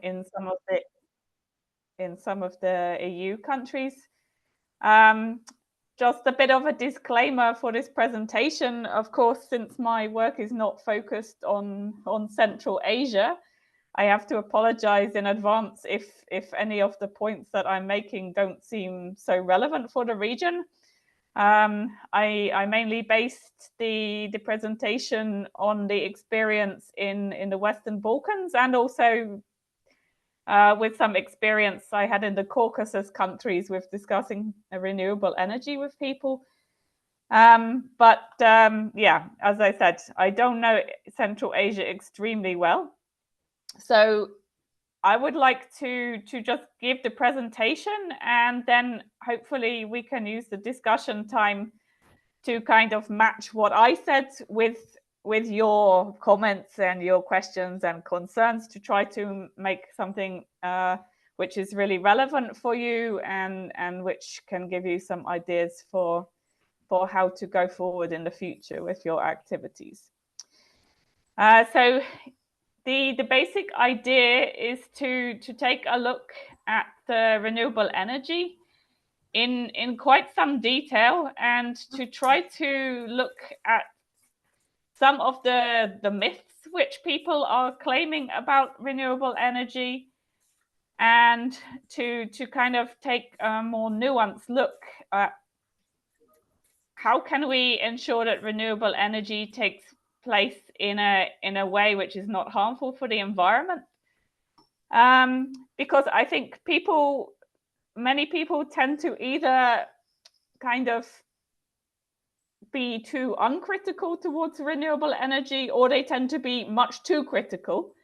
in some of the EU countries. Just a bit of a disclaimer for this presentation. Of course, since my work is not focused on Central Asia, I have to apologize in advance if any of the points that I'm making don't seem so relevant for the region. I mainly based the presentation on the experience in the Western Balkans, and also with some experience I had in the Caucasus countries with discussing renewable energy with people. Yeah, as I said, I don't know Central Asia extremely well. So I would like to just give the presentation, and then hopefully we can use the discussion time to kind of match what I said with your comments and your questions and concerns, to try to make something which is really relevant for you, and which can give you some ideas for how to go forward in the future with your activities. So the basic idea is to take a look at renewable energy in quite some detail, and to try to look at some of the myths which people are claiming about renewable energy, and to kind of take a more nuanced look at how can we ensure that renewable energy takes place in a way which is not harmful for the environment. Because I think many people tend to either kind of be too uncritical towards renewable energy, or they tend to be much too critical.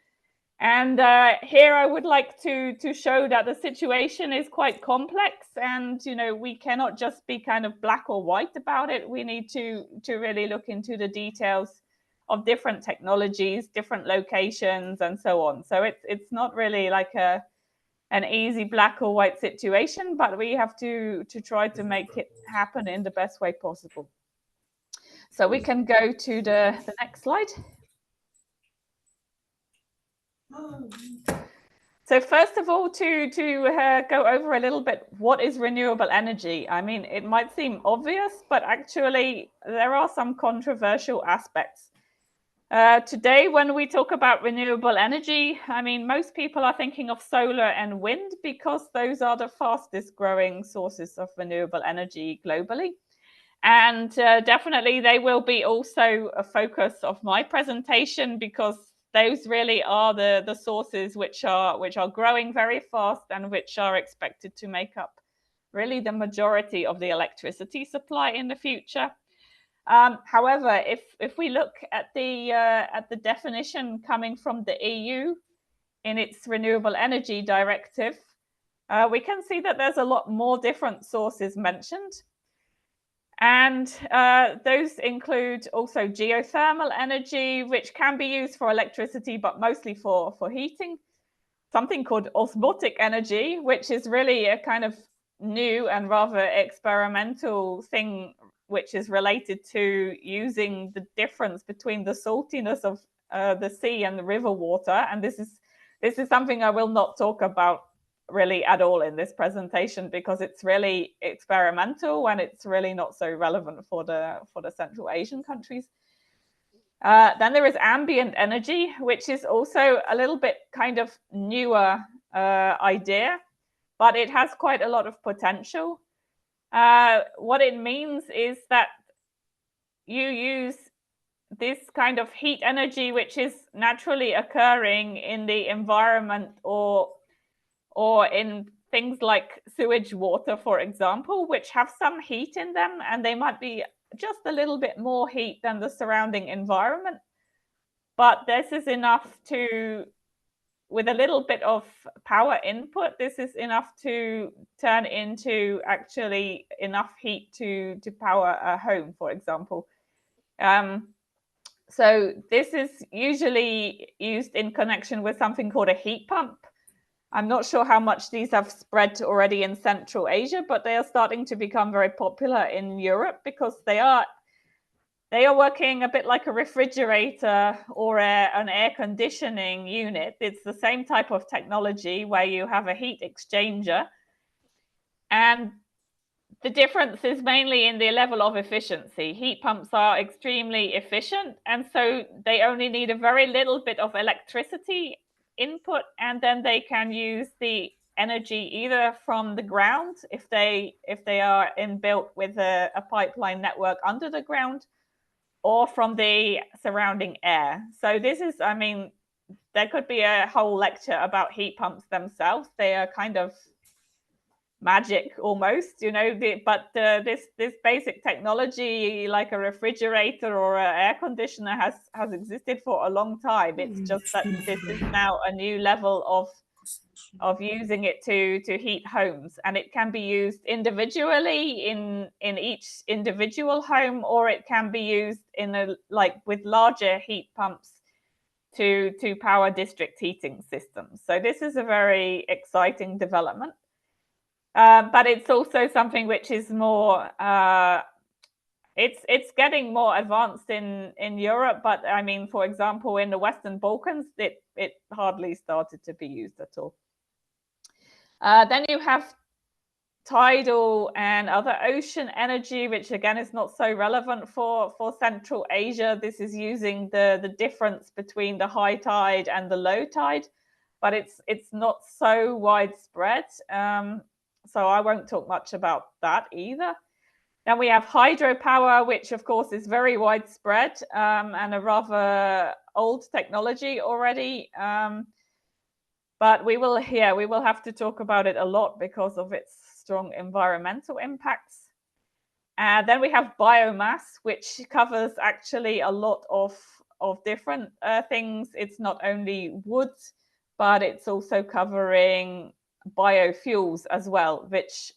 And here I would like to show that the situation is quite complex, and we cannot just be kind of black or white about it. We need to really look into the details of different technologies, different locations, and so on. So it's not really like an easy black or white situation, but we have to try to make it happen in the best way possible. So we can go to the next slide. So first of all, to go over a little bit, what is renewable energy? I mean, it might seem obvious, but actually there are some controversial aspects. Today, when we talk about renewable energy, I mean, most people are thinking of solar and wind, because those are the fastest growing sources of renewable energy globally. And definitely they will be also a focus of my presentation, because those really are the sources which are growing very fast, and which are expected to make up really the majority of the electricity supply in the future. However, if we look at the definition coming from the EU in its Renewable Energy Directive, we can see that there's a lot more different sources mentioned. And those include also geothermal energy, which can be used for electricity, but mostly for heating. Something called osmotic energy, which is really a kind of new and rather experimental thing, which is related to using the difference between the saltiness of the sea and the river water. And this is something I will not talk about really at all in this presentation, because it's really experimental and it's really not so relevant for the Central Asian countries. Then there is ambient energy, which is also a little bit kind of newer idea, but it has quite a lot of potential. What it means is that you use this kind of heat energy, which is naturally occurring in the environment, or in things like sewage water, for example, which have some heat in them, and they might be just a little bit more heat than the surrounding environment. But this is enough to, with a little bit of power input, this is enough to turn into actually enough heat to power a home, for example. So this is usually used in connection with something called a heat pump. I'm not sure how much these have spread already in Central Asia, but they are starting to become very popular in Europe, because they are they are working a bit like a refrigerator or an air conditioning unit. It's the same type of technology where you have a heat exchanger, and the difference is mainly in the level of efficiency. Heat pumps are extremely efficient, and so they only need a very little bit of electricity input, and then they can use the energy either from the ground, if they are inbuilt with a pipeline network under the ground, or from the surrounding air. So this is, I mean, there could be a whole lecture about heat pumps themselves. They are kind of magic almost, you know, this basic technology, like a refrigerator or an air conditioner, has existed for a long time. It's just that this is now a new level of using it to heat homes, and it can be used individually in each individual home, or it can be used in a with larger heat pumps to power district heating systems. So this is a very exciting development. But it's also something which is more it's getting more advanced in Europe, but I mean, for example, in the Western Balkans, it hardly started to be used at all. Then you have tidal and other ocean energy, which again is not so relevant for Central Asia. This is using the difference between the high tide and the low tide, but it's not so widespread. So I won't talk much about that either. Then we have hydropower, which of course is very widespread and a rather old technology already. But we will have to talk about it a lot because of its strong environmental impacts. Then we have biomass, which covers actually a lot of different things. It's not only wood, but it's also covering biofuels as well, which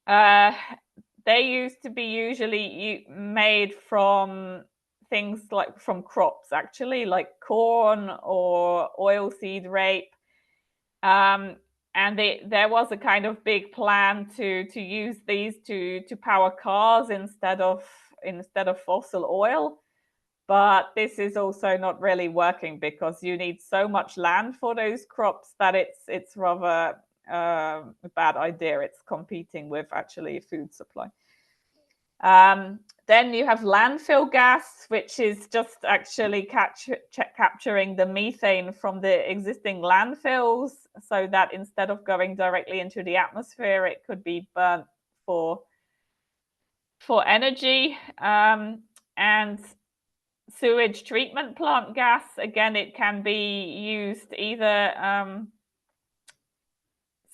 they used to be usually made from things like from crops, actually, like corn or oilseed rape. And there was a kind of big plan to use these to power cars instead of fossil oil. But this is also not really working because you need so much land for those crops that it's rather a bad idea. It's competing with actually food supply. Then you have landfill gas, which is just actually capturing the methane from the existing landfills, so that instead of going directly into the atmosphere, it could be burnt for energy. And sewage treatment plant gas, again, it can be used either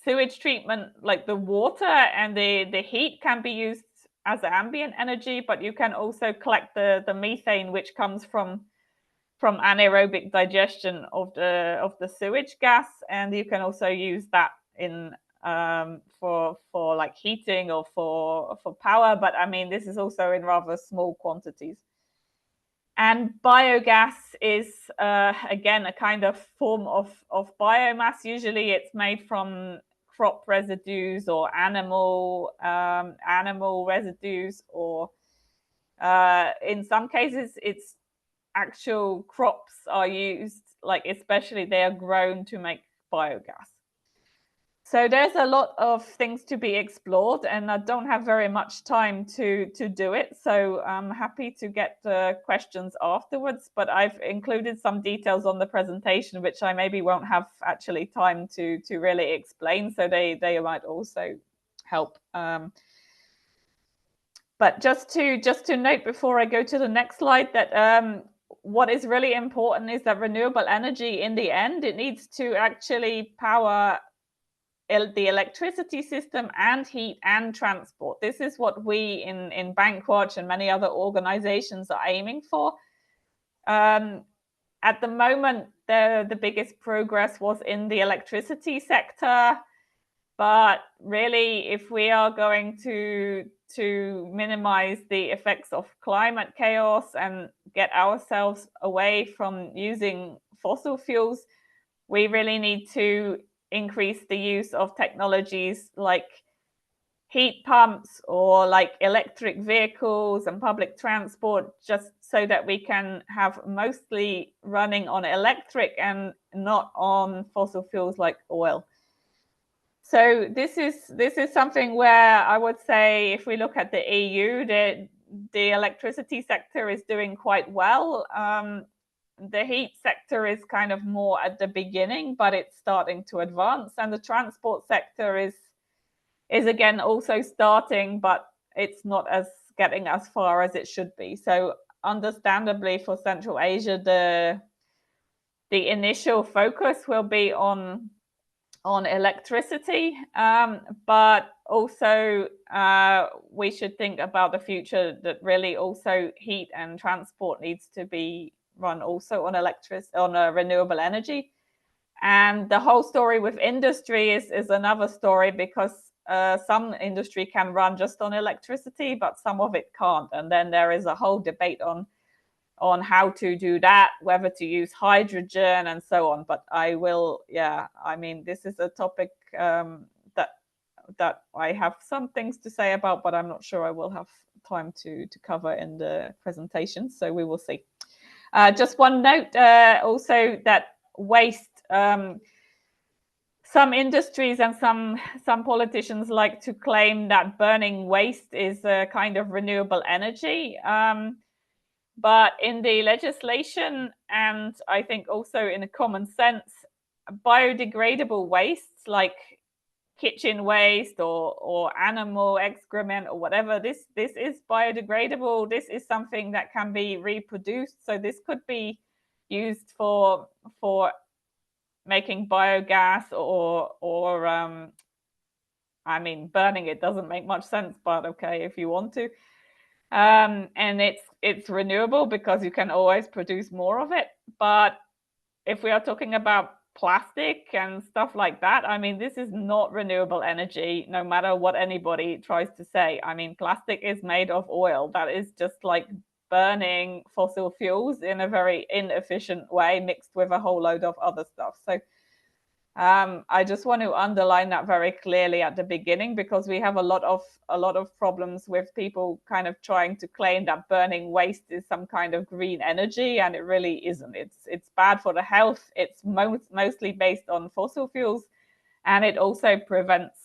sewage treatment, like the water and the heat can be used as ambient energy, but you can also collect the methane which comes from anaerobic digestion of the sewage gas, and you can also use that in for like heating or for power. But I mean, this is also in rather small quantities. And biogas is again a kind of form of biomass. Usually it's made from crop residues or animal residues, or in some cases it's actual crops are used, like especially they are grown to make biogas. So there's a lot of things to be explored, and I don't have very much time to do it. So I'm happy to get questions afterwards, but I've included some details on the presentation, which I maybe won't have actually time to really explain. So they might also help. But just to note before I go to the next slide that what is really important is that renewable energy, in the end, it needs to actually power the electricity system and heat and transport. This is what we in Bankwatch and many other organizations are aiming for. At the moment, the biggest progress was in the electricity sector, but really, if we are going to minimize the effects of climate chaos and get ourselves away from using fossil fuels, we really need to increase the use of technologies like heat pumps or like electric vehicles and public transport, just so that we can have mostly running on electric and not on fossil fuels like oil. So this is something where I would say, if we look at the EU, the electricity sector is doing quite well. The heat sector is kind of more at the beginning, but it's starting to advance, and the transport sector is again also starting, but it's not as getting as far as it should be. So understandably, for Central Asia, the initial focus will be on electricity, but also we should think about the future, that really also heat and transport needs to be run also on renewable energy. And the whole story with industry is another story, because some industry can run just on electricity, but some of it can't. And then there is a whole debate on how to do that, whether to use hydrogen and so on. But I mean, this is a topic that I have some things to say about, but I'm not sure I will have time to cover in the presentation. So we will see. Just one note also, that waste, some industries and some politicians like to claim that burning waste is a kind of renewable energy. But in the legislation, and I think also in a common sense, biodegradable wastes like kitchen waste or animal excrement or whatever, this is biodegradable. This is something that can be reproduced. So this could be used for making biogas, or I mean, burning it doesn't make much sense, but okay, if you want to. And it's renewable because you can always produce more of it. But if we are talking about plastic and stuff like that, I mean, this is not renewable energy, no matter what anybody tries to say. I mean, plastic is made of oil. That is just like burning fossil fuels in a very inefficient way, mixed with a whole load of other stuff. So I just want to underline that very clearly at the beginning, because we have a lot of problems with people kind of trying to claim that burning waste is some kind of green energy, and it really isn't. It's bad for the health. It's mostly based on fossil fuels, and it also prevents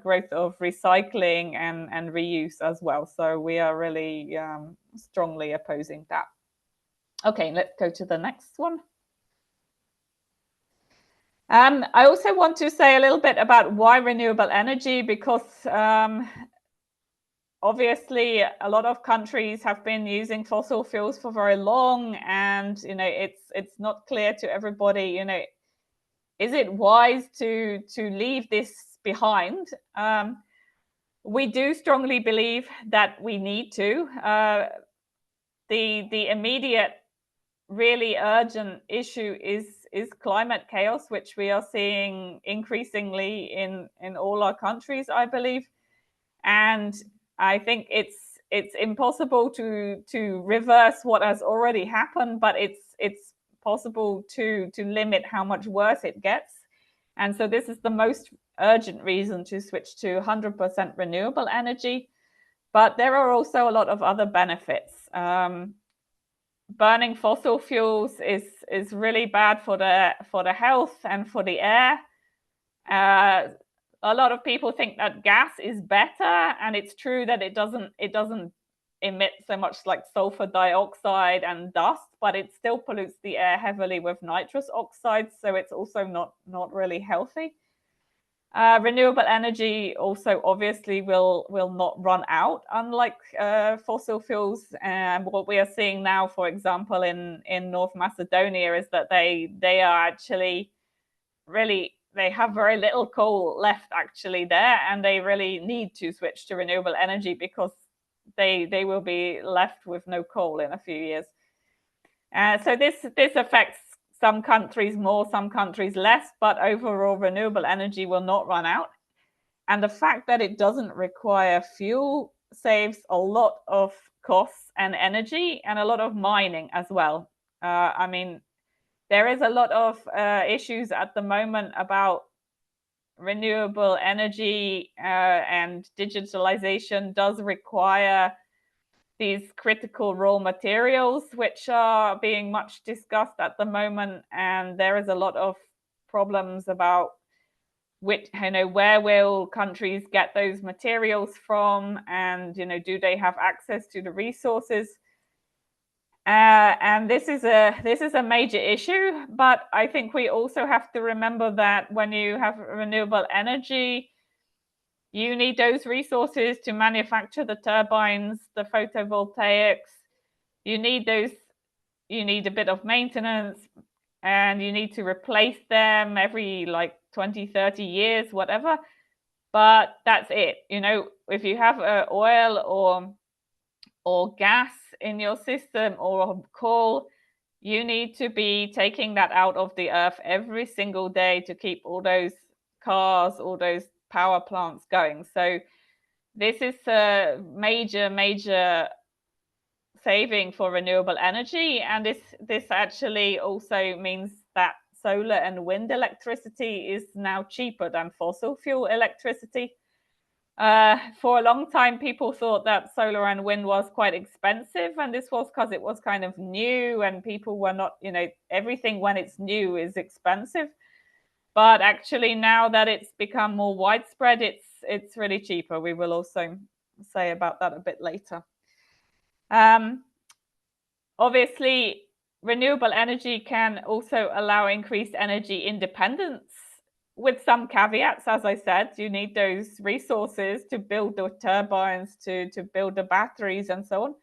growth of recycling and reuse as well. So we are really strongly opposing that. Okay, let's go to the next one. I also want to say a little bit about why renewable energy, because obviously a lot of countries have been using fossil fuels for very long, and it's not clear to everybody, is it wise to leave this behind? We do strongly believe that we need to. The immediate, really urgent issue is climate chaos, which we are seeing increasingly in all our countries, I believe. And I think it's impossible to reverse what has already happened, but it's possible to limit how much worse it gets. And so this is the most urgent reason to switch to 100% renewable energy. But there are also a lot of other benefits. Burning fossil fuels is really bad for the health and for the air. A lot of people think that gas is better, and it's true that it doesn't emit so much like sulfur dioxide and dust, but it still pollutes the air heavily with nitrous oxides, so it's also not really healthy. Renewable energy also obviously will not run out, unlike fossil fuels. And what we are seeing now, for example, in North Macedonia, is that they are actually really, they have very little coal left actually there, and they really need to switch to renewable energy, because they will be left with no coal in a few years. So this affects some countries more, some countries less, but overall renewable energy will not run out. And the fact that it doesn't require fuel saves a lot of costs and energy, and a lot of mining as well. I mean, there is a lot of issues at the moment about renewable energy and digitalization does require these critical raw materials, which are being much discussed at the moment. And there is a lot of problems about where will countries get those materials from, and do they have access to the resources? And this is a major issue. But I think we also have to remember that when you have renewable energy, you need those resources to manufacture the turbines, the photovoltaics. You need a bit of maintenance, and you need to replace them every 20, 30 years, whatever. But that's it. If you have oil or gas in your system, or coal, you need to be taking that out of the earth every single day to keep all those cars, all those power plants going. So this is a major saving for renewable energy. And this actually also means that solar and wind electricity is now cheaper than fossil fuel electricity. For a long time, people thought that solar and wind was quite expensive, and this was because it was kind of new, and people were not, everything when it's new is expensive. But actually, now that it's become more widespread, it's really cheaper. We will also say about that a bit later. Obviously, renewable energy can also allow increased energy independence, with some caveats. As I said, you need those resources to build the turbines, to build the batteries and so on.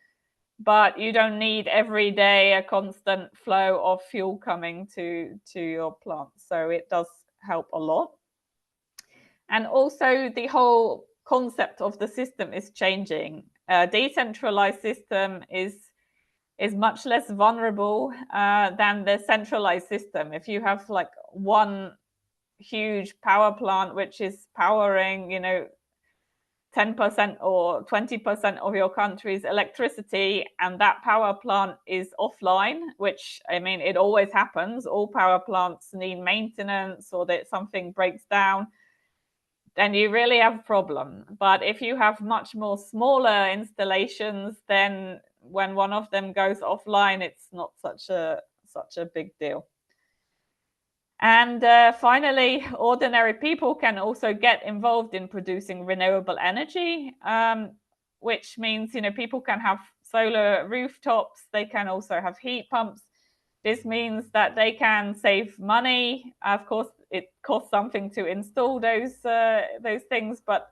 But you don't need every day a constant flow of fuel coming to your plant. So it does help a lot. And also the whole concept of the system is changing. A decentralized system is much less vulnerable than the centralized system. If you have one huge power plant which is powering 10% or 20% of your country's electricity, and that power plant is offline, which it always happens, all power plants need maintenance, or that something breaks down, then you really have a problem. But if you have much more smaller installations, then when one of them goes offline, it's not such a big deal. And finally, ordinary people can also get involved in producing renewable energy, which means people can have solar rooftops. They can also have heat pumps. This means that they can save money. Of course, it costs something to install those things, but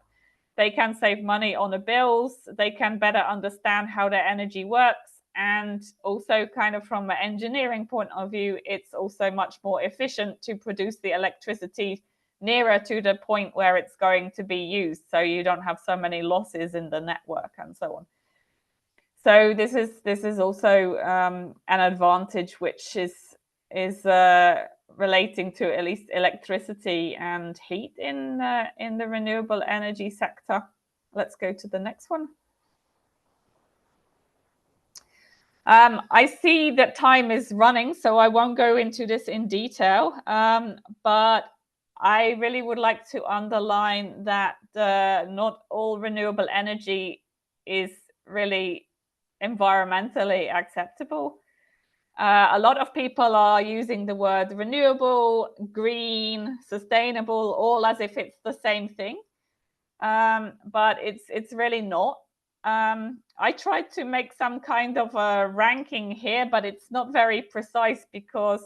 they can save money on the bills. They can better understand how their energy works. And also, kind of from an engineering point of view, it's also much more efficient to produce the electricity nearer to the point where it's going to be used, so you don't have so many losses in the network and so on. So this is also an advantage, which is relating to at least electricity and heat in the renewable energy sector. Let's go to the next one. I see that time is running, so I won't go into this in detail, but I really would like to underline that not all renewable energy is really environmentally acceptable. A lot of people are using the word renewable, green, sustainable, all as if it's the same thing, but it's really not. I tried to make some kind of a ranking here, but it's not very precise, because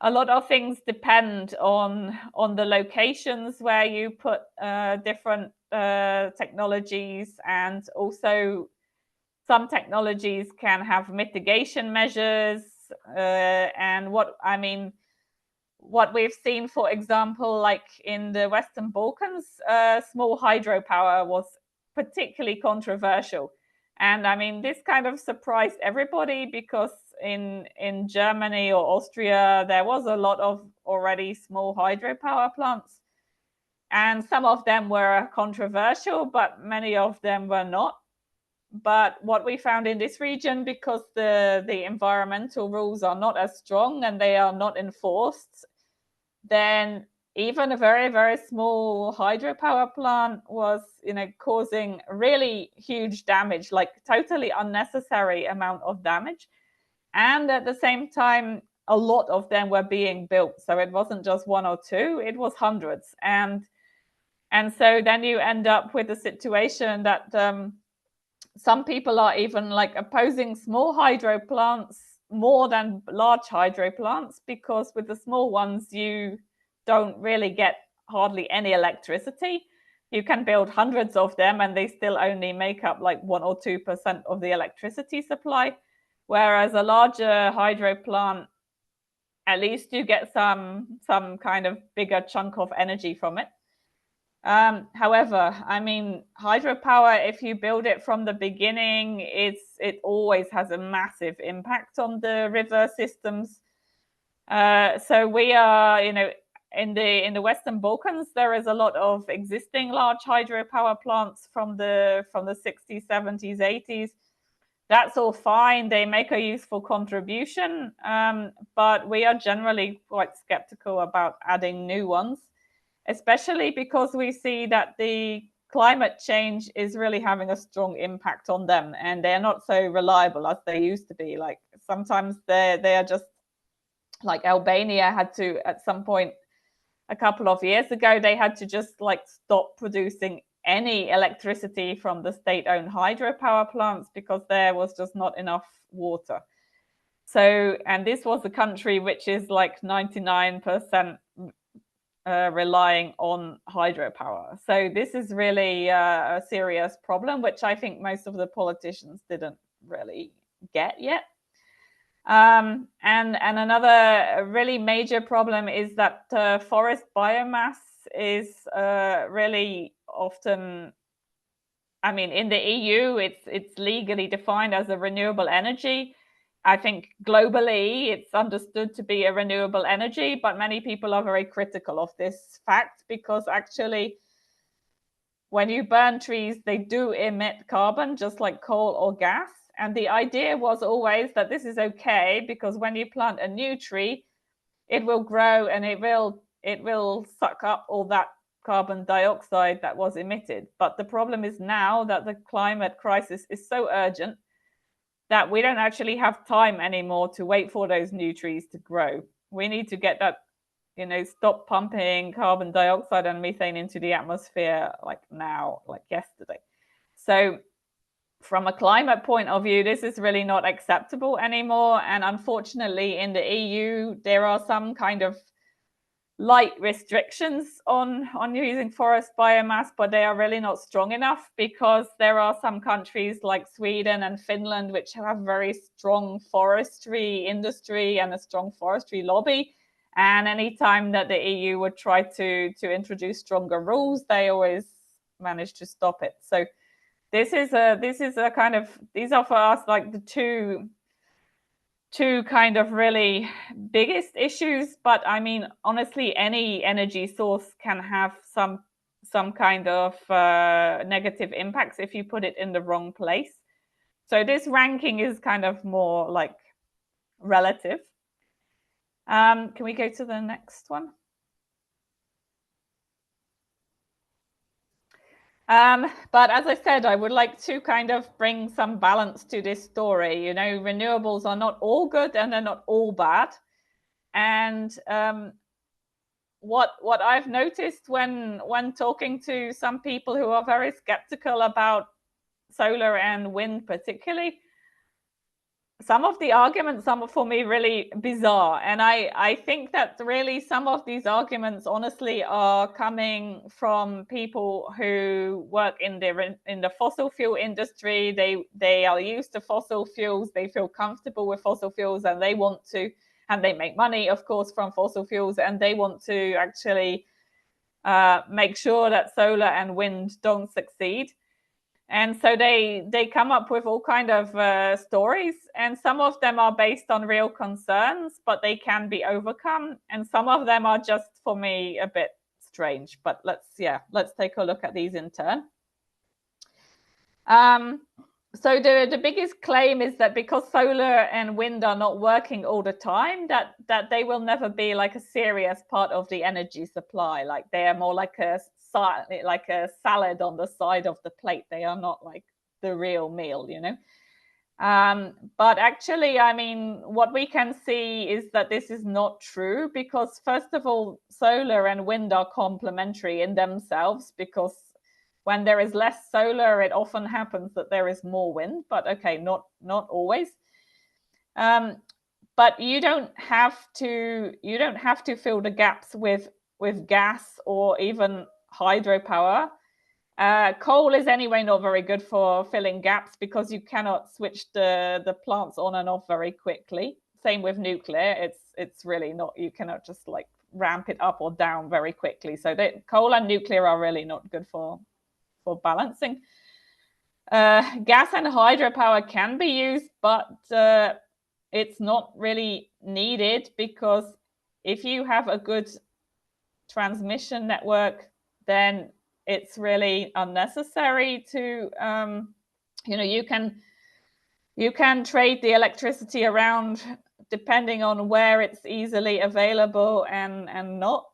a lot of things depend on the locations where you put different technologies, and also some technologies can have mitigation measures. And what we've seen, for example, like in the Western Balkans, small hydropower was particularly controversial. And this kind of surprised everybody, because in Germany or Austria, there was a lot of already small hydropower plants. And some of them were controversial, but many of them were not. But what we found in this region, because the environmental rules are not as strong and they are not enforced, then even a very, very small hydropower plant was, causing really huge damage, like totally unnecessary amount of damage. And at the same time, a lot of them were being built. So it wasn't just one or two, it was hundreds. And so then you end up with a situation that some people are even like opposing small hydro plants more than large hydro plants, because with the small ones, you don't really get hardly any electricity. You can build hundreds of them and they still only make up like 1 or 2% of the electricity supply. Whereas a larger hydro plant, at least you get some kind of bigger chunk of energy from it. However, I mean, hydropower, if you build it from the beginning, it always has a massive impact on the river systems. So we are, in the Western Balkans, there is a lot of existing large hydropower plants from the 60s, 70s, 80s. That's all fine. They make a useful contribution, but we are generally quite skeptical about adding new ones, especially because we see that the climate change is really having a strong impact on them, and they're not so reliable as they used to be. Like sometimes they are just, like Albania had to, at some point a couple of years ago, they had to just like stop producing any electricity from the state-owned hydropower plants because there was just not enough water. So, and this was a country which is like 99% relying on hydropower. So this is really a serious problem, which I think most of the politicians didn't really get yet. And another really major problem is that forest biomass is really often, I mean, in the EU, it's legally defined as a renewable energy. I think globally it's understood to be a renewable energy, but many people are very critical of this fact because actually when you burn trees, they do emit carbon just like coal or gas. And the idea was always that this is okay because when you plant a new tree, it will grow and it will suck up all that carbon dioxide that was emitted. But the problem is now that the climate crisis is so urgent that we don't actually have time anymore to wait for those new trees to grow. We need to get that, stop pumping carbon dioxide and methane into the atmosphere like now, like yesterday. So from a climate point of view, this is really not acceptable anymore. And unfortunately, in the EU, there are some kind of light restrictions on using forest biomass, but they are really not strong enough because there are some countries like Sweden and Finland which have very strong forestry industry and a strong forestry lobby. And anytime that the EU would try to introduce stronger rules, they always manage to stop it. So this is a kind of, these are for us like the two kind of really biggest issues. But I mean, honestly, any energy source can have some kind of negative impacts if you put it in the wrong place. So this ranking is kind of more like relative. Can we go to the next one? But as I said, I would like to kind of bring some balance to this story. Renewables are not all good and they're not all bad. And what I've noticed when talking to some people who are very skeptical about solar and wind particularly, some of the arguments are for me really bizarre. And I think that really some of these arguments honestly are coming from people who work in the fossil fuel industry. They are used to fossil fuels. They feel comfortable with fossil fuels and they want to, and they make money, of course, from fossil fuels, and they want to actually make sure that solar and wind don't succeed. And so they come up with all kind of stories, and some of them are based on real concerns, but they can be overcome. And some of them are just, for me, a bit strange. But let's take a look at these in turn. So the biggest claim is that because solar and wind are not working all the time, that they will never be like a serious part of the energy supply. Like they are more like a salad on the side of the plate. They are not like the real meal, you know. But actually, I mean, what we can see is that this is not true because, first of all, solar and wind are complementary in themselves, because when there is less solar, it often happens that there is more wind, but okay, not always. But you don't have to fill the gaps with gas or even hydropower. Coal is anyway not very good for filling gaps because you cannot switch the plants on and off very quickly. Same with nuclear. It's really not, you cannot just like ramp it up or down very quickly. So coal and nuclear are really not good for balancing. Gas and hydropower can be used, but it's not really needed, because if you have a good transmission network, then it's really unnecessary to, you can trade the electricity around depending on where it's easily available and not.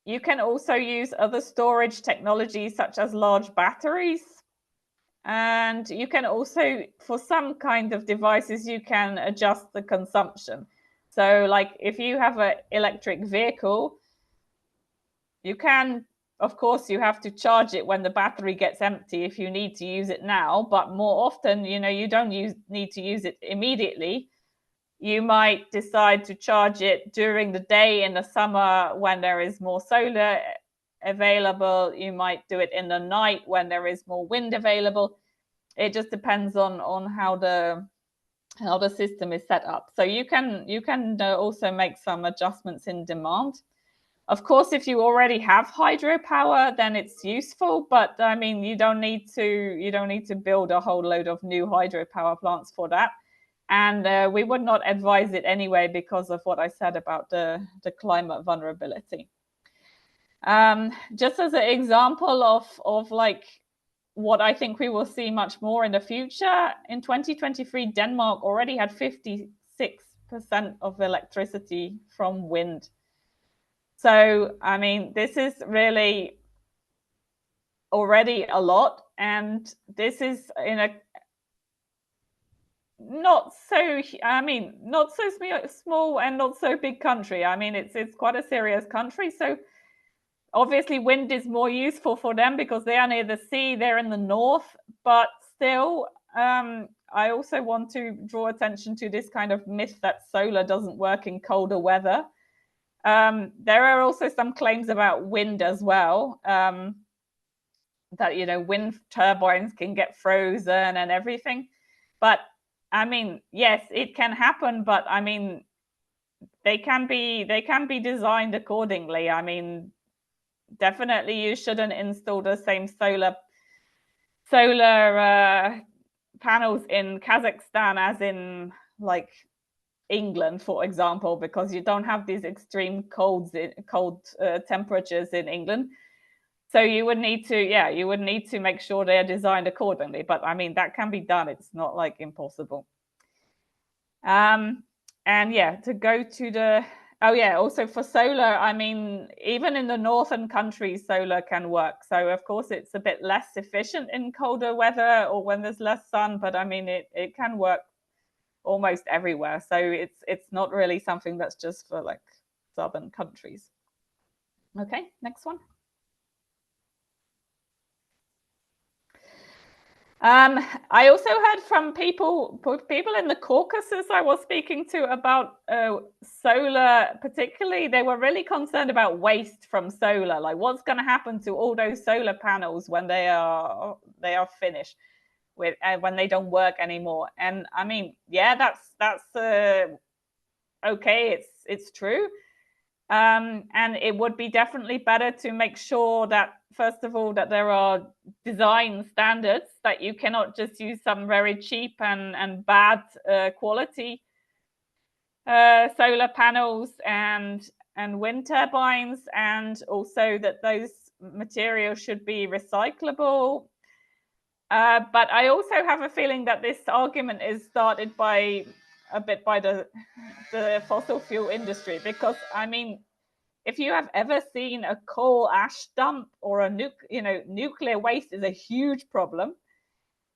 You can also use other storage technologies such as large batteries. And you can also, for some kind of devices, you can adjust the consumption. So like if you have an electric vehicle, you can, of course, you have to charge it when the battery gets empty if you need to use it now, but more often, you don't need to use it immediately. You might decide to charge it during the day in the summer when there is more solar available. You might do it in the night when there is more wind available. It just depends on how the system is set up. So you can also make some adjustments in demand. Of course, if you already have hydropower, then it's useful, but I mean, you don't need to build a whole load of new hydropower plants for that. And we would not advise it anyway because of what I said about the climate vulnerability. Just as an example of like what I think we will see much more in the future, in 2023, Denmark already had 56% of electricity from wind. So, I mean, this is really already a lot, and this is in a not so small and not so big country. I mean, it's quite a serious country. So obviously wind is more useful for them because they are near the sea, they're in the north, but still, I also want to draw attention to this kind of myth that solar doesn't work in colder weather. There are also some claims about wind as well, that wind turbines can get frozen and everything. But I mean, yes, it can happen, but I mean, they can be designed accordingly. I mean, definitely you shouldn't install the same solar panels in Kazakhstan as in like England, for example, because you don't have these extreme cold temperatures in England. So you would need to make sure they are designed accordingly. But I mean, that can be done. It's not like impossible. And yeah, to go to the, also for solar, I mean, even in the northern countries, solar can work. So of course, it's a bit less efficient in colder weather or when there's less sun, but I mean, it can work almost everywhere. So it's not really something that's just for like southern countries. Okay, next one. I also heard from people in the Caucasus I was speaking to about solar. Particularly, they were really concerned about waste from solar. Like, what's going to happen to all those solar panels when they are finished with, when they don't work anymore? And I mean, yeah, that's okay. It's true. And it would be definitely better to make sure that, first of all, that there are design standards, that you cannot just use some very cheap and bad quality solar panels and wind turbines, and also that those materials should be recyclable. But I also have a feeling that this argument is started by the fossil fuel industry, because I mean, if you have ever seen a coal ash dump or a nuclear waste is a huge problem.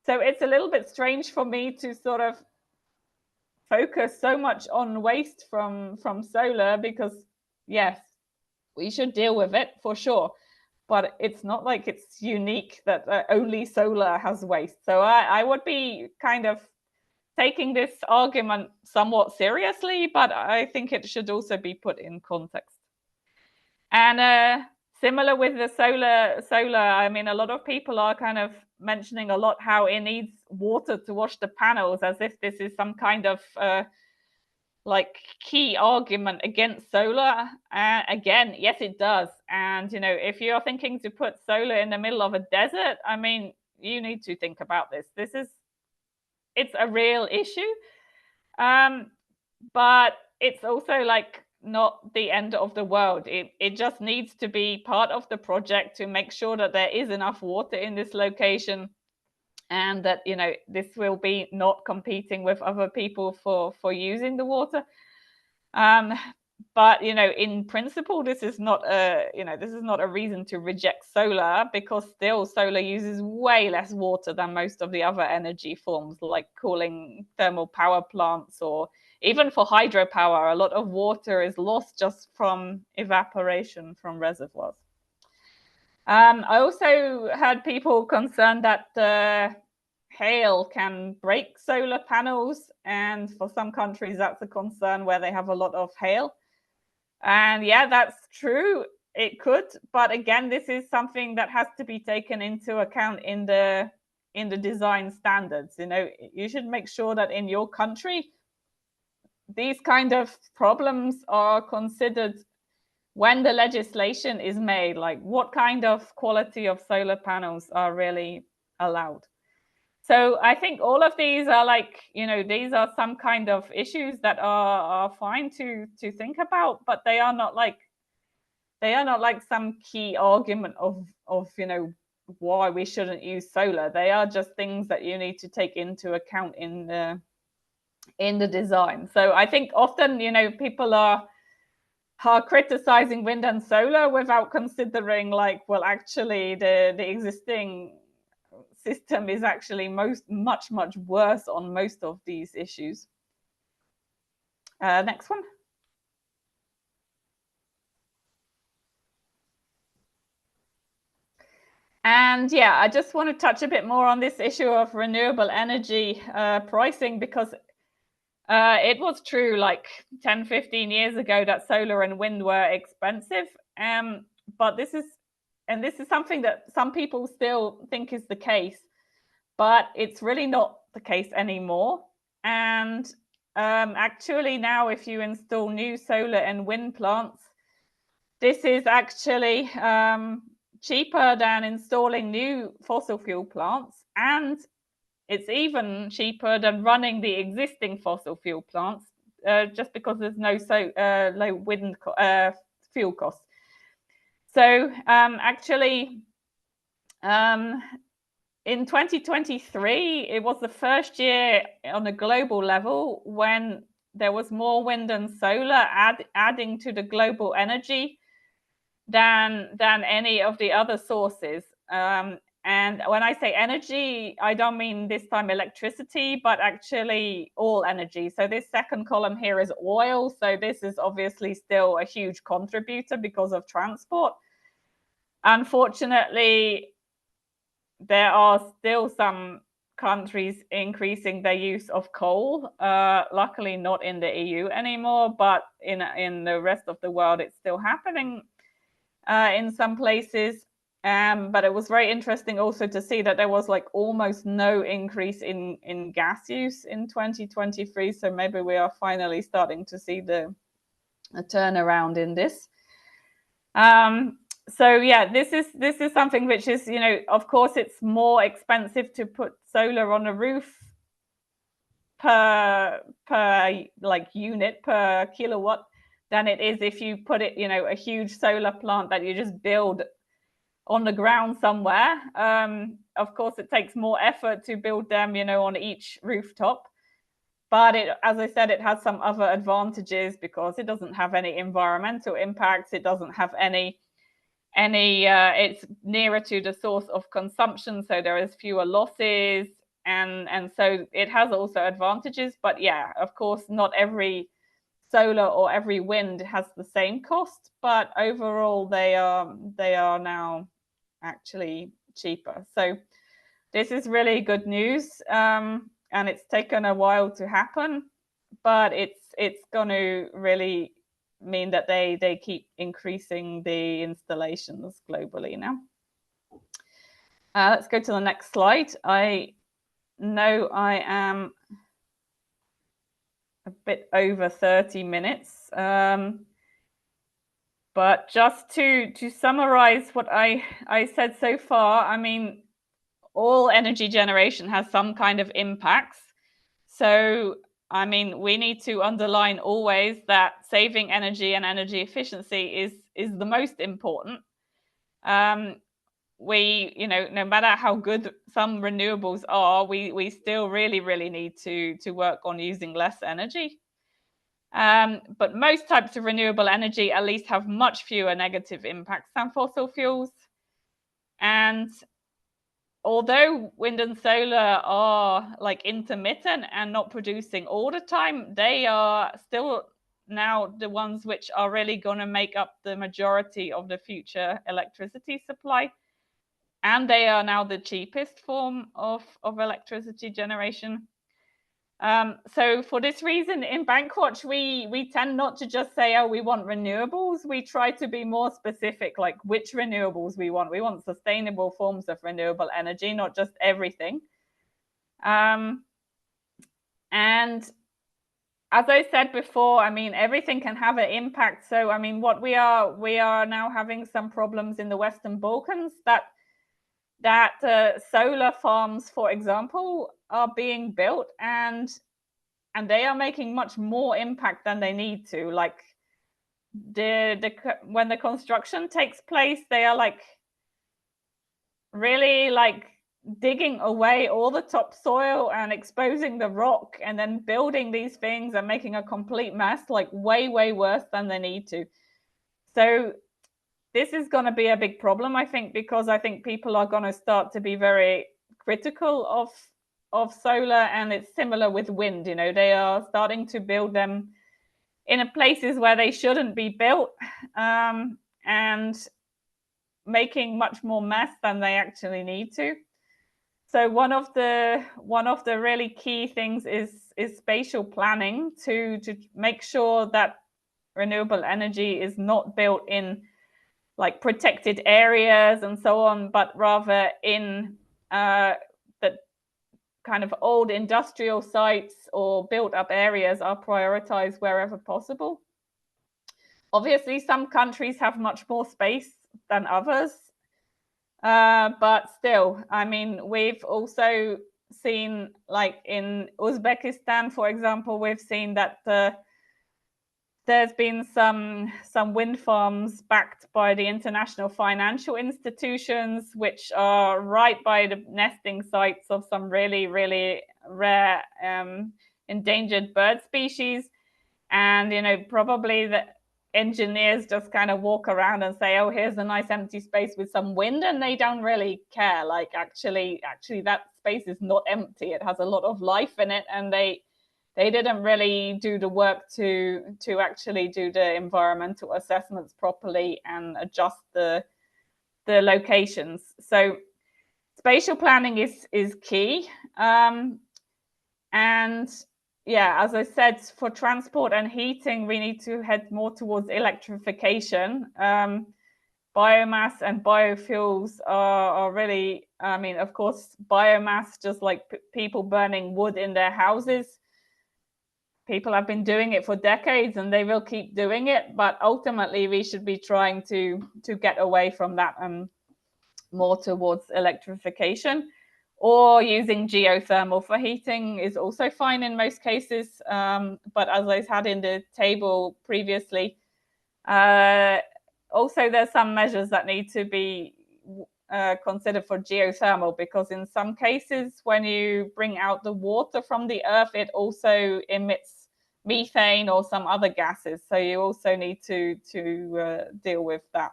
So it's a little bit strange for me to sort of focus so much on waste from solar, because yes, we should deal with it for sure, but it's not like it's unique that only solar has waste. So I would be kind of taking this argument somewhat seriously, but I think it should also be put in context. And similar with the solar, I mean, a lot of people are kind of mentioning a lot how it needs water to wash the panels, as if this is some kind of like key argument against solar. Again, yes, it does. And if you're thinking to put solar in the middle of a desert, I mean, you need to think about this. It's a real issue. But it's also like not the end of the world. It just needs to be part of the project to make sure that there is enough water in this location, and that this will be not competing with other people for using the water. But in principle, this is not a reason to reject solar, because still solar uses way less water than most of the other energy forms, like cooling thermal power plants, or even for hydropower, a lot of water is lost just from evaporation from reservoirs. I also heard people concerned that hail can break solar panels, and for some countries that's a concern where they have a lot of hail. And yeah, that's true, it could, but again, this is something that has to be taken into account in the design standards. You should make sure that in your country these kind of problems are considered when the legislation is made, like what kind of quality of solar panels are really allowed. So I think all of these are like, these are some kind of issues that are fine to think about, but they are not like some key argument of why we shouldn't use solar. They are just things that you need to take into account in the design. So I think often people are criticizing wind and solar without considering, like, well, actually the existing system is actually much worse on most of these issues. Next one. And yeah, I just want to touch a bit more on this issue of renewable energy pricing, because it was true like 10-15 years ago that solar and wind were expensive, but this is something that some people still think is the case, but it's really not the case anymore. And actually now, if you install new solar and wind plants, this is actually cheaper than installing new fossil fuel plants, and it's even cheaper than running the existing fossil fuel plants, just because there's no low wind fuel costs. So actually, in 2023, it was the first year on a global level when there was more wind and solar adding to the global energy than any of the other sources. And when I say energy, I don't mean this time electricity, but actually all energy. So this second column here is oil. So this is obviously still a huge contributor because of transport. Unfortunately, there are still some countries increasing their use of coal. Luckily not in the EU anymore, but in the rest of the world, it's still happening in some places. But it was very interesting also to see that there was like almost no increase in gas use in 2023. So maybe we are finally starting to see a turnaround in this. So yeah, this is something which is, of course, it's more expensive to put solar on a roof per like unit per kilowatt than it is if you put it, a huge solar plant that you just build on the ground somewhere. Of course, it takes more effort to build them, on each rooftop. But as I said, it has some other advantages because it doesn't have any environmental impacts. It doesn't have any it's nearer to the source of consumption, so there is fewer losses, and so it has also advantages. But yeah, of course, not every solar or every wind has the same cost, but overall they are now actually cheaper. So this is really good news, and it's taken a while to happen, but it's going to really mean that they keep increasing the installations globally now. Let's go to the next slide. I know I am a bit over 30 minutes, but just to summarize what I said so far, I mean, all energy generation has some kind of impacts. So I mean, we need to underline always that saving energy and energy efficiency is the most important. We, no matter how good some renewables are, we still really need to work on using less energy. But most types of renewable energy at least have much fewer negative impacts than fossil fuels. And although wind and solar are like intermittent and not producing all the time, they are still now the ones which are really going to make up the majority of the future electricity supply. And they are now the cheapest form of electricity generation. So for this reason, in Bankwatch, we tend not to just say, oh, we want renewables. We try to be more specific, like which renewables we want. We want sustainable forms of renewable energy, not just everything. And as I said before, I mean, everything can have an impact. So, I mean, what we are now having some problems in the Western Balkans that solar farms, for example, are being built and they are making much more impact than they need to. Like when the construction takes place, they are like really like digging away all the topsoil and exposing the rock and then building these things and making a complete mess, like way worse than they need to. So this is going to be a big problem, I think, because I think people are going to start to be very critical of solar, and it's similar with wind. They are starting to build them in places where they shouldn't be built, and making much more mess than they actually need to. So one of the really key things is spatial planning to make sure that renewable energy is not built in like protected areas and so on, but rather in the kind of old industrial sites or built up areas are prioritized wherever possible. Obviously, some countries have much more space than others, but still, I mean, we've also seen, like in Uzbekistan, for example, we've seen that there's been some wind farms backed by the international financial institutions, which are right by the nesting sites of some really rare endangered bird species. And probably the engineers just kind of walk around and say, oh, here's a nice empty space with some wind, and they don't really care. Like actually that space is not empty. It has a lot of life in it, and they didn't really do the work to actually do the environmental assessments properly and adjust the locations. So spatial planning is key. And yeah, as I said, for transport and heating, we need to head more towards electrification. Biomass and biofuels are really, I mean, of course, biomass, just like people burning wood in their houses. People have been doing it for decades and they will keep doing it, but ultimately we should be trying to get away from that and more towards electrification, or using geothermal for heating is also fine in most cases. But as I had in the table previously, also there's some measures that need to be considered for geothermal, because in some cases, when you bring out the water from the earth, it also emits methane or some other gases. So you also need to deal with that.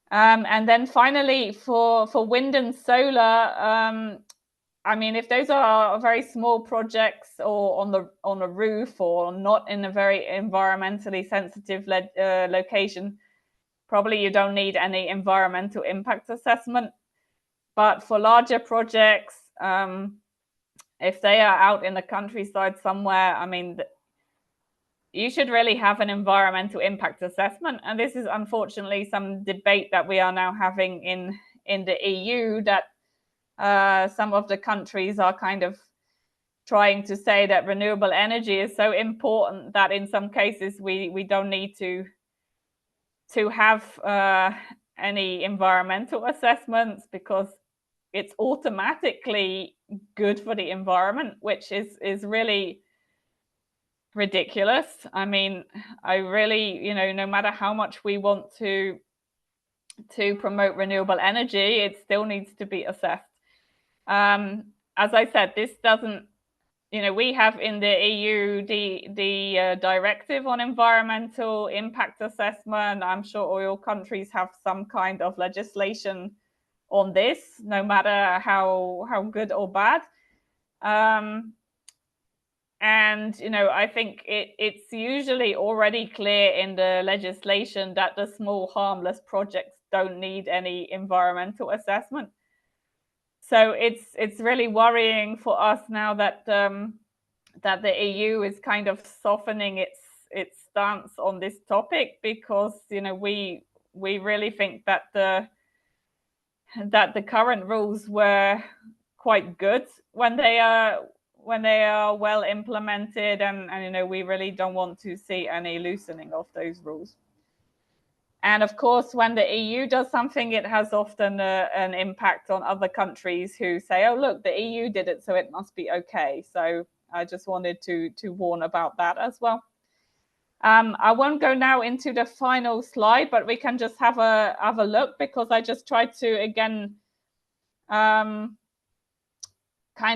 And then finally, for wind and solar, I mean, if those are very small projects or on a roof or not in a very environmentally sensitive location, probably you don't need any environmental impact assessment. But for larger projects, if they are out in the countryside somewhere, I mean, you should really have an environmental impact assessment. And this is unfortunately some debate that we are now having in the EU, that some of the countries are kind of trying to say that renewable energy is so important that in some cases we don't need to have any environmental assessments, because it's automatically good for the environment, which is really ridiculous. I mean, I really, no matter how much we want to promote renewable energy, it still needs to be assessed. As I said, this doesn't, we have in the EU the directive on environmental impact assessment. I'm sure all countries have some kind of legislation on this, no matter how good or bad. And I think it's usually already clear in the legislation that the small harmless projects don't need any environmental assessment. So it's really worrying for us now that that the EU is kind of softening its stance on this topic, because we really think that the current rules were quite good when they are well implemented, and we really don't want to see any loosening of those rules. And of course, when the EU does something, it has often an impact on other countries who say, oh, look, the EU did it, so it must be okay. So I just wanted to warn about that as well. I won't go now into the final slide, but we can just have a look, because I just tried to, again, kind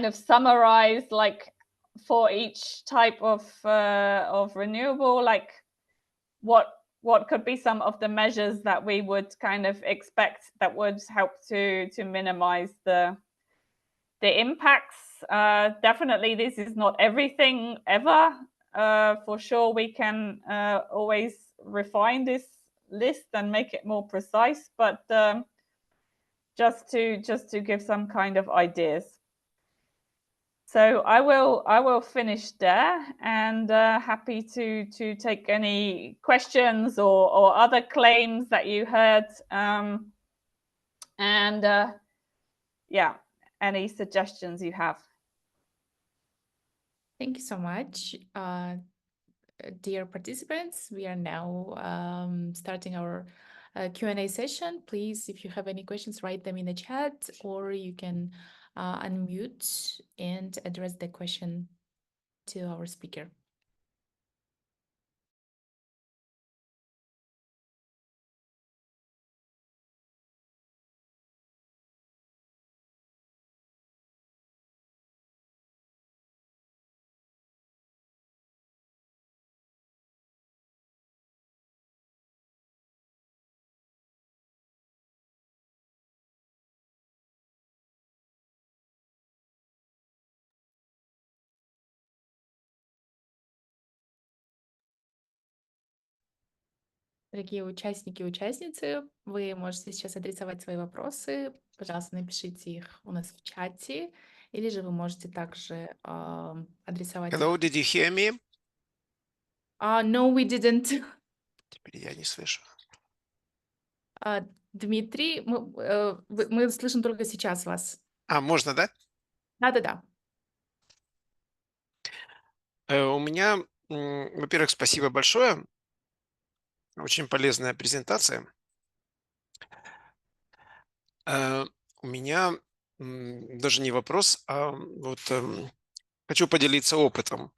of summarize, like, for each type of renewable, like what could be some of the measures that we would kind of expect that would help to minimize the impacts. Definitely, this is not everything ever. For sure, we can always refine this list and make it more precise, but just to give some kind of ideas. So I will finish there, and happy to take any questions or other claims that you heard, and yeah, any suggestions you have. Thank you so much. Dear participants, we are now starting our Q&A session. Please, if you have any questions, write them in the chat, or you can unmute and address the question to our speaker. Дорогие участники и участницы, вы можете сейчас адресовать свои вопросы. Пожалуйста, напишите их у нас в чате, или же вы можете также адресовать Hello, их. did you hear me? No, we didn't. Теперь я не слышу. Дмитрий, мы слышим только сейчас вас. Можно, да? Да-да-да. У меня, во-первых, спасибо большое. Очень полезная презентация. У меня даже не вопрос, а вот хочу поделиться опытом.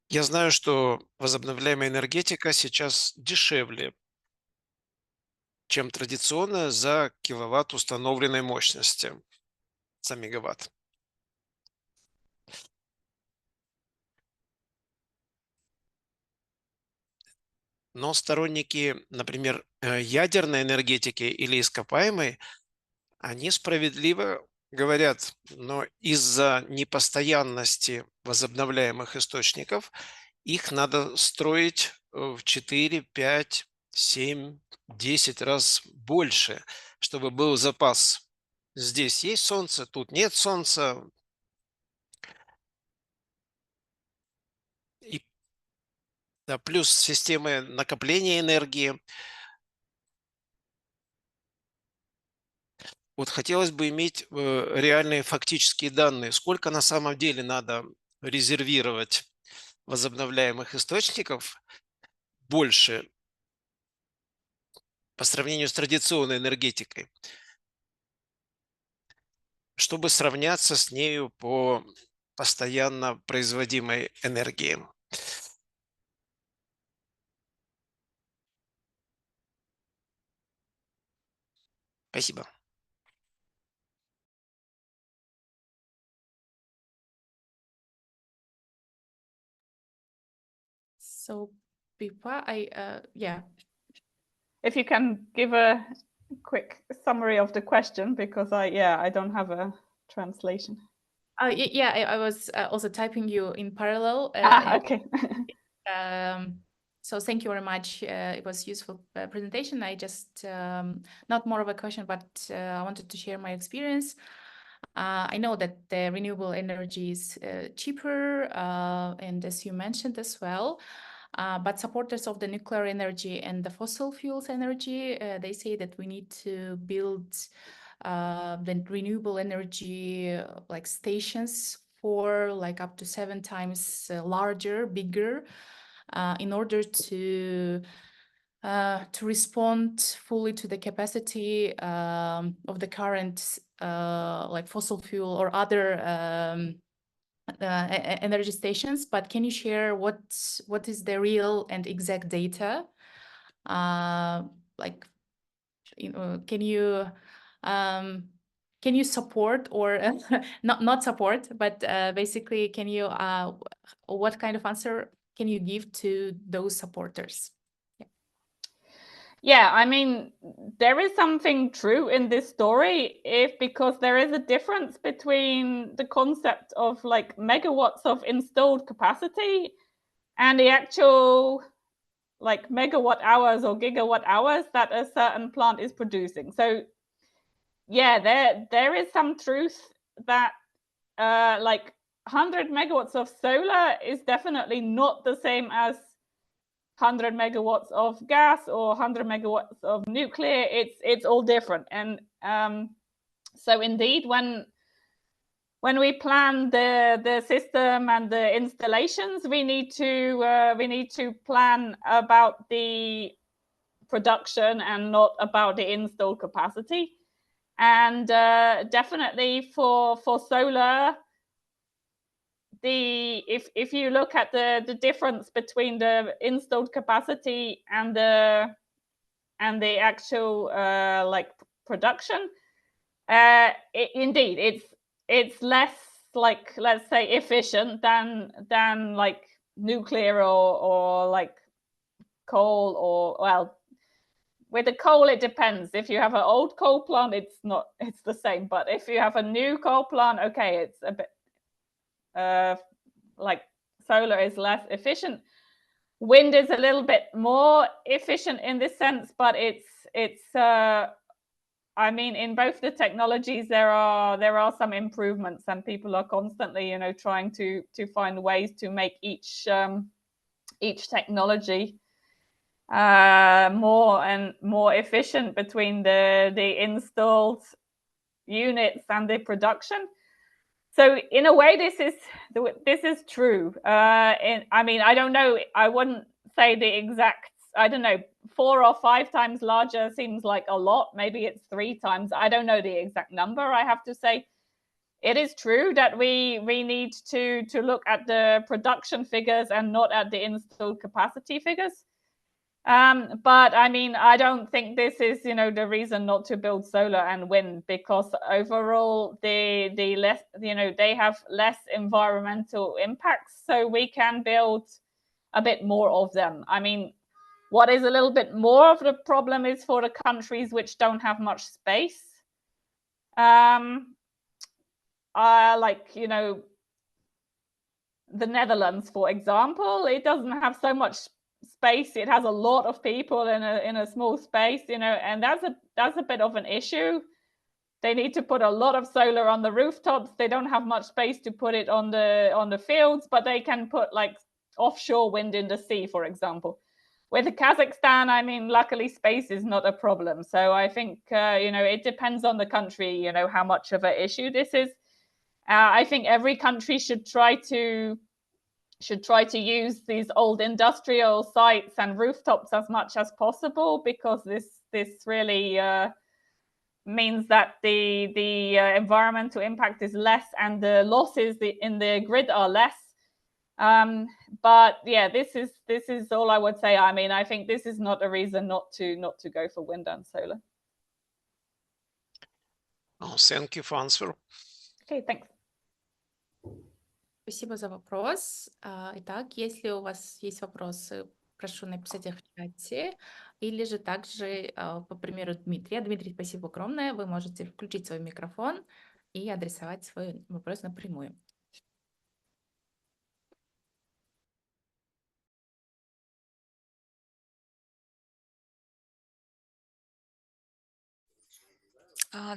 Я знаю, что возобновляемая энергетика сейчас дешевле чем традиционная за киловатт установленной мощности, за мегаватт. Но сторонники, например, ядерной энергетики или ископаемой, они справедливо говорят, но из-за непостоянности возобновляемых источников их надо строить в 4, 5, 7, 10 раз больше, чтобы был запас. Здесь есть солнце, тут нет солнца. И да, плюс системы накопления энергии. Вот хотелось бы иметь реальные фактические данные, сколько на самом деле надо резервировать возобновляемых источников больше по сравнению с традиционной энергетикой, чтобы сравняться с нею по постоянно производимой энергии. Спасибо. So, Pipa, yeah. If you can give a quick summary of the question, because I don't have a translation. Yeah, I was also typing you in parallel. Okay. So thank you very much. It was useful presentation. I just, not more of a question, but I wanted to share my experience. I know that the renewable energy is cheaper, and as you mentioned as well, but supporters of the nuclear energy and the fossil fuels energy, they say that we need to build the renewable energy like stations for like up to 7 times larger, bigger, in order to respond fully to the capacity of the current like fossil fuel or other energy stations. But can you share what is the real and exact data? Like, you know, can you support or not support, but basically, can you what kind of answer can you give to those supporters? Yeah, I mean, there is something true in this story because there is a difference between the concept of like megawatts of installed capacity and the actual like megawatt hours or gigawatt hours that a certain plant is producing. So yeah, there is some truth that like 100 megawatts of solar is definitely not the same as 100 megawatts of gas or 100 megawatts of nuclear. It's all different. And so indeed, when we plan the system and the installations, we need to plan about the production and not about the install capacity. And definitely for solar, if you look at the difference between the installed capacity and the actual like production, indeed it's less, like, let's say, efficient than like nuclear or like coal, or, well, with the coal it depends. If you have an old coal plant, it's the same, but if you have a new coal plant, okay, it's a bit like solar is less efficient. Wind is a little bit more efficient in this sense, but it's I mean, in both the technologies there are some improvements, and people are constantly, trying to find ways to make each technology more and more efficient between the installed units and the production. So in a way, this is true. I mean, I don't know. I wouldn't say the exact. I don't know. 4 or 5 times larger seems like a lot. Maybe it's 3 times. I don't know the exact number. I have to say, it is true that we need to look at the production figures and not at the installed capacity figures. But I mean, I don't think this is, the reason not to build solar and wind, because overall the less, they have less environmental impacts, so we can build a bit more of them. I mean, what is a little bit more of the problem is for the countries which don't have much space. Like, the Netherlands, for example, it doesn't have so much space. It has a lot of people in a small space, and that's a bit of an issue. They need to put a lot of solar on the rooftops. They don't have much space to put it on the fields, but they can put like offshore wind in the sea, for example. With Kazakhstan, I mean, luckily space is not a problem. So I think it depends on the country, how much of an issue this is. I think every country should try to use these old industrial sites and rooftops as much as possible, because this really means that the environmental impact is less and the losses in the grid are less. But yeah, this is all I would say. I mean, I think this is not a reason not to go for wind and solar. Oh, thank you for answer. Okay, thanks. Спасибо за вопрос. Итак, если у вас есть вопросы, прошу написать их в чате, или же также, по примеру Дмитрия. Дмитрий, спасибо огромное. Вы можете включить свой микрофон и адресовать свой вопрос напрямую.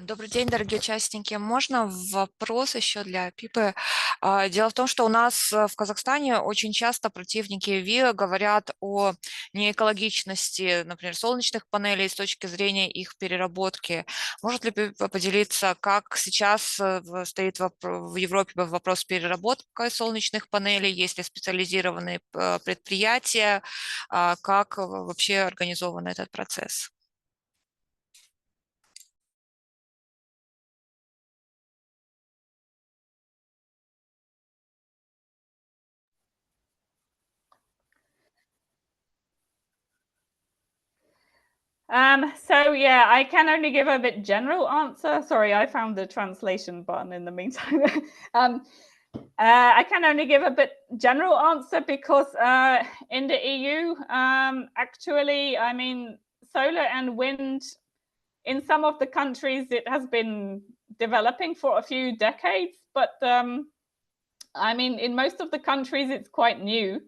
Добрый день, дорогие участники. Можно вопрос еще для Пипы? Дело в том, что у нас в Казахстане очень часто противники ЕВИ говорят о неэкологичности, например, солнечных панелей с точки зрения их переработки. Может ли Пипа поделиться, как сейчас стоит в Европе вопрос с переработкой солнечных панелей? Есть ли специализированные предприятия? Как вообще организован этот процесс? So yeah, I can only give a bit general answer. Sorry, I found the translation button in the meantime. I can only give a bit general answer because in the EU, actually, I mean, solar and wind in some of the countries, it has been developing for a few decades, but I mean, in most of the countries, it's quite new.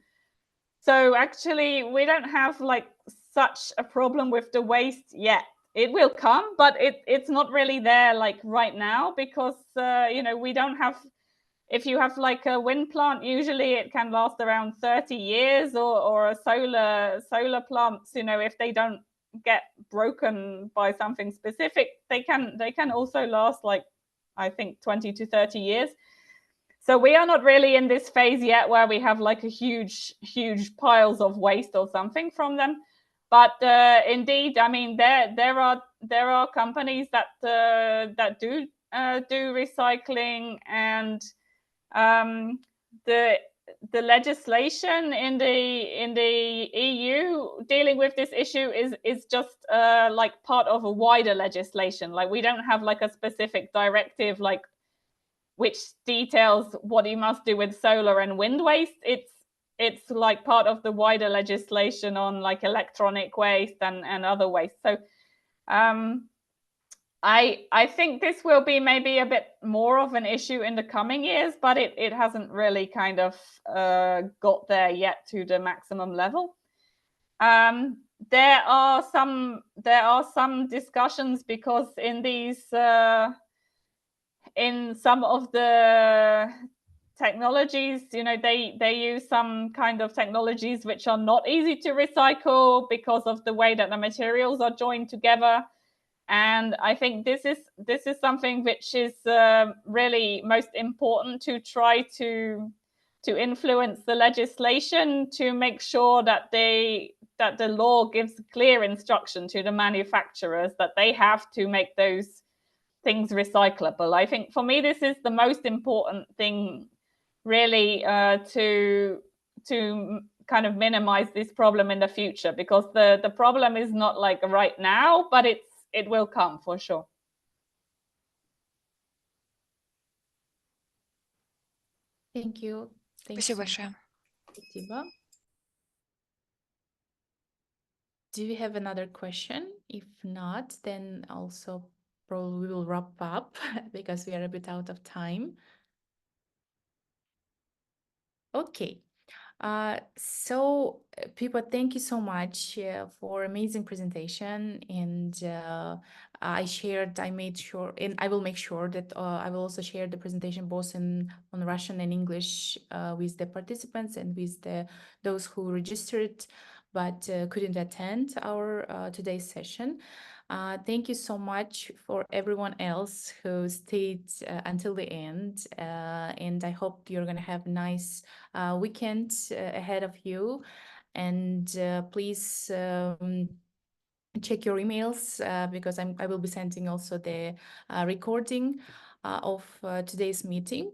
So actually, we don't have like such a problem with the waste yet. It will come, but it's not really there like right now, because we don't have. If you have like a wind plant, usually it can last around 30 years, or a solar plants, if they don't get broken by something specific, they can also last like, I think, 20 to 30 years. So we are not really in this phase yet where we have like a huge piles of waste or something from them. But indeed, I mean, there are companies that do recycling, and the legislation in the EU dealing with this issue is just like part of a wider legislation. Like, we don't have like a specific directive like which details what you must do with solar and wind waste. It's like part of the wider legislation on like electronic waste and other waste. So I think this will be maybe a bit more of an issue in the coming years, but it hasn't really kind of got there yet to the maximum level. There are some discussions, because in these in some of the technologies, they use some kind of technologies which are not easy to recycle because of the way that the materials are joined together. And I think this is something which is really most important to try to influence the legislation, to make sure that the law gives clear instruction to the manufacturers that they have to make those things recyclable. I think for me this is the most important thing, really, to kind of minimize this problem in the future, because the problem is not like right now, but it will come for sure. Thank you. Спасибо большое. Спасибо. Do we have another question? If not, then also probably we will wrap up because we are a bit out of time. Okay. So Pippa, thank you so much for amazing presentation, and I made sure, and I will make sure that I will also share the presentation both on Russian and English with the participants and with those who registered but couldn't attend our today's session. Thank you so much for everyone else who stayed until the end, and I hope you're gonna have a nice weekend ahead of you. And please check your emails because I will be sending also the recording of today's meeting.